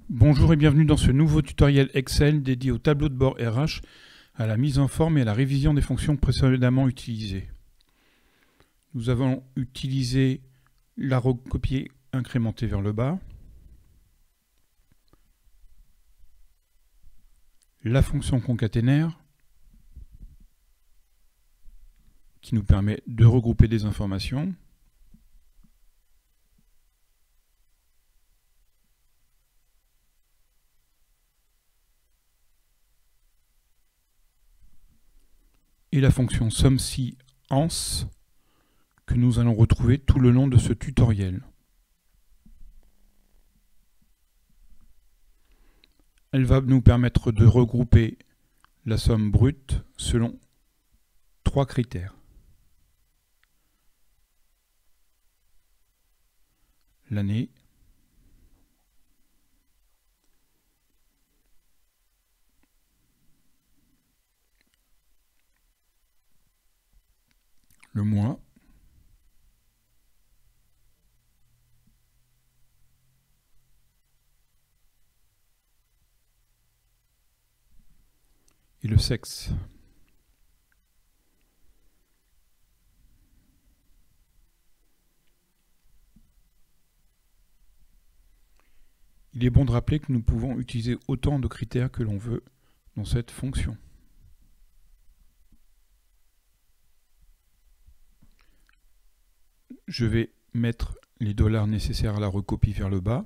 Bonjour et bienvenue dans ce nouveau tutoriel Excel dédié au tableau de bord RH, à la mise en forme et à la révision des fonctions précédemment utilisées. Nous avons utilisé la recopier incrémentée vers le bas, la fonction concaténaire qui nous permet de regrouper des informations, et la fonction SUMSI ANS que nous allons retrouver tout le long de ce tutoriel. Elle va nous permettre de regrouper la somme brute selon 3 critères. L'année, le mois, et le sexe. Il est bon de rappeler que nous pouvons utiliser autant de critères que l'on veut dans cette fonction. Je vais mettre les dollars nécessaires à la recopie vers le bas.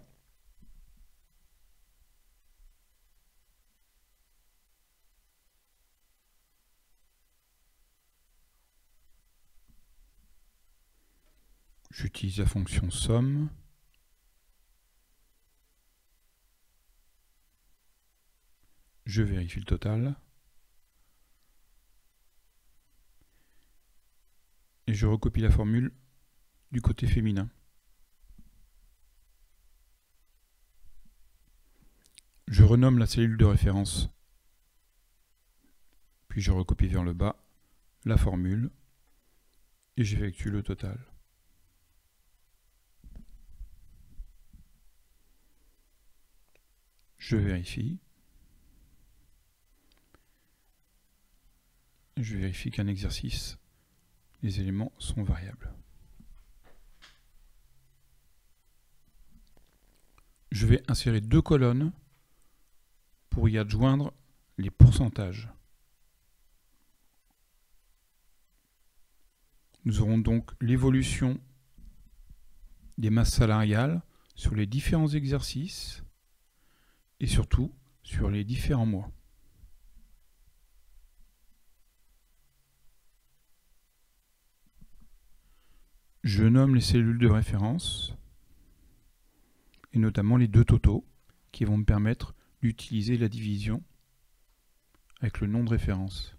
J'utilise la fonction somme. Je vérifie le total. Et je recopie la formule du côté féminin. Je renomme la cellule de référence. Puis je recopie vers le bas la formule et j'effectue le total. Je vérifie. Je vérifie qu'un exercice, les éléments sont variables. Je vais insérer 2 colonnes pour y adjoindre les pourcentages. Nous aurons donc l'évolution des masses salariales sur les différents exercices et surtout sur les différents mois. Je nomme les cellules de référence et notamment les 2 totaux qui vont me permettre d'utiliser la division avec le nom de référence.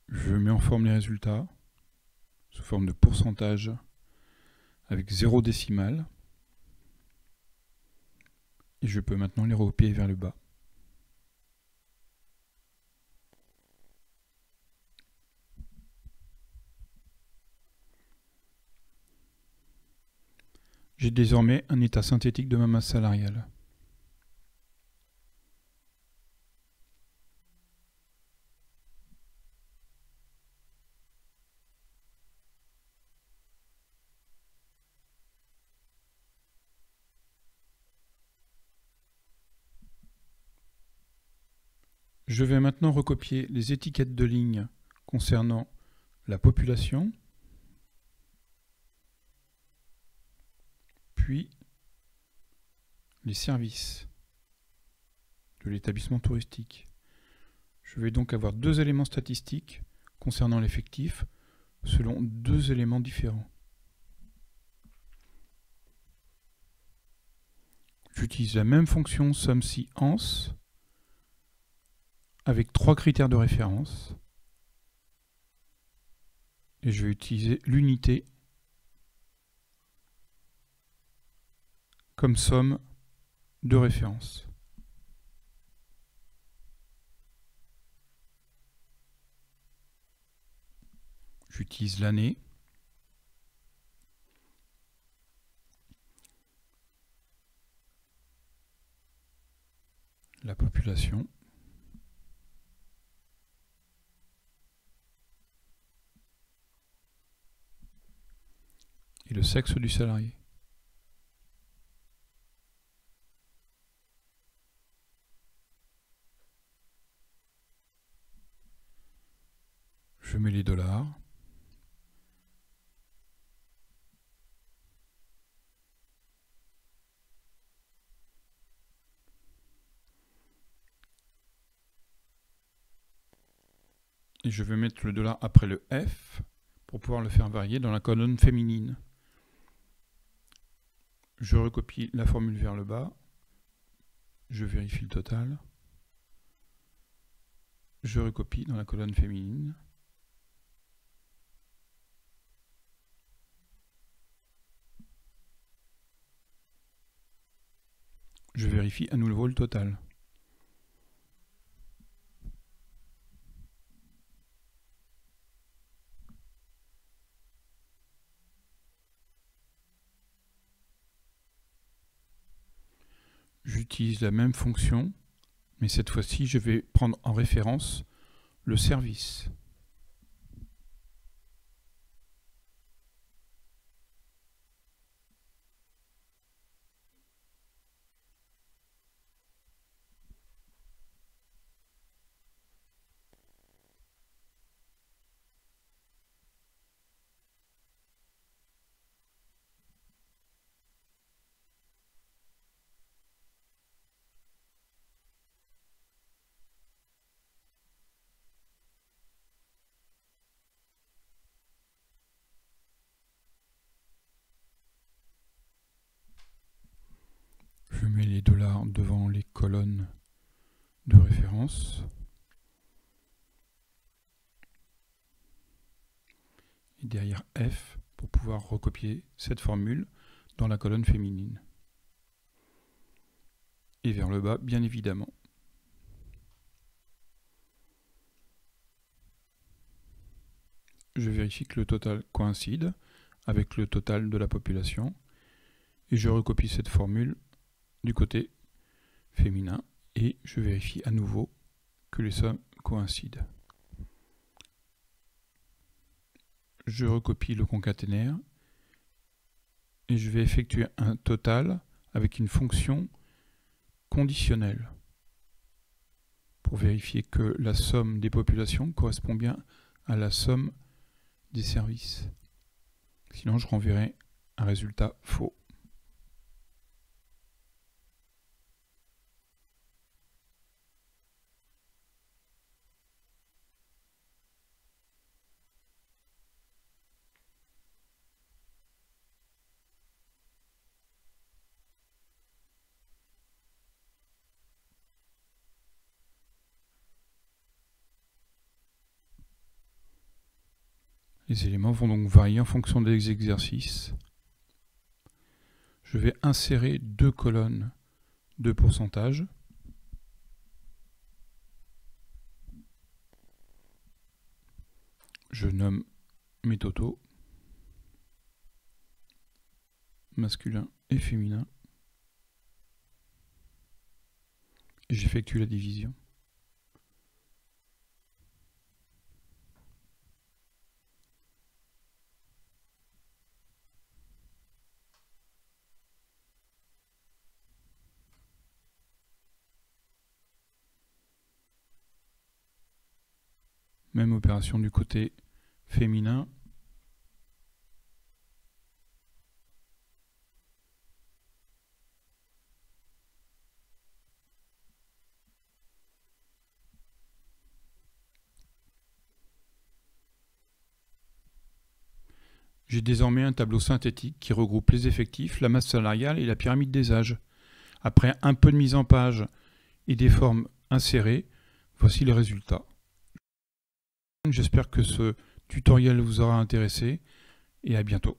Je mets en forme les résultats sous forme de pourcentage avec 0 décimale et je peux maintenant les recopier vers le bas. J'ai désormais un état synthétique de ma masse salariale. Je vais maintenant recopier les étiquettes de ligne concernant la population, puis les services de l'établissement touristique. Je vais donc avoir 2 éléments statistiques concernant l'effectif selon 2 éléments différents. J'utilise la même fonction SUMSI ANS avec 3 critères de référence et je vais utiliser l'unité comme somme de référence. J'utilise l'année. La population. Et le sexe du salarié. Je mets les dollars. Et je vais mettre le dollar après le F pour pouvoir le faire varier dans la colonne féminine. Je recopie la formule vers le bas. Je vérifie le total. Je recopie dans la colonne féminine. Je vérifie à nouveau le total. J'utilise la même fonction, mais cette fois-ci, je vais prendre en référence le service. Je mets les dollars devant les colonnes de référence. Et derrière F pour pouvoir recopier cette formule dans la colonne féminine. Et vers le bas, bien évidemment. Je vérifie que le total coïncide avec le total de la population. Et je recopie cette formule du côté féminin et je vérifie à nouveau que les sommes coïncident. Je recopie le concaténaire et je vais effectuer un total avec une fonction conditionnelle pour vérifier que la somme des populations correspond bien à la somme des services. Sinon, je renverrai un résultat faux. Les éléments vont donc varier en fonction des exercices. Je vais insérer deux colonnes de pourcentage. Je nomme mes totaux, masculin et féminin. Et j'effectue la division. Même opération du côté féminin. J'ai désormais un tableau synthétique qui regroupe les effectifs, la masse salariale et la pyramide des âges. Après un peu de mise en page et des formes insérées, voici les résultats. J'espère que ce tutoriel vous aura intéressé et à bientôt.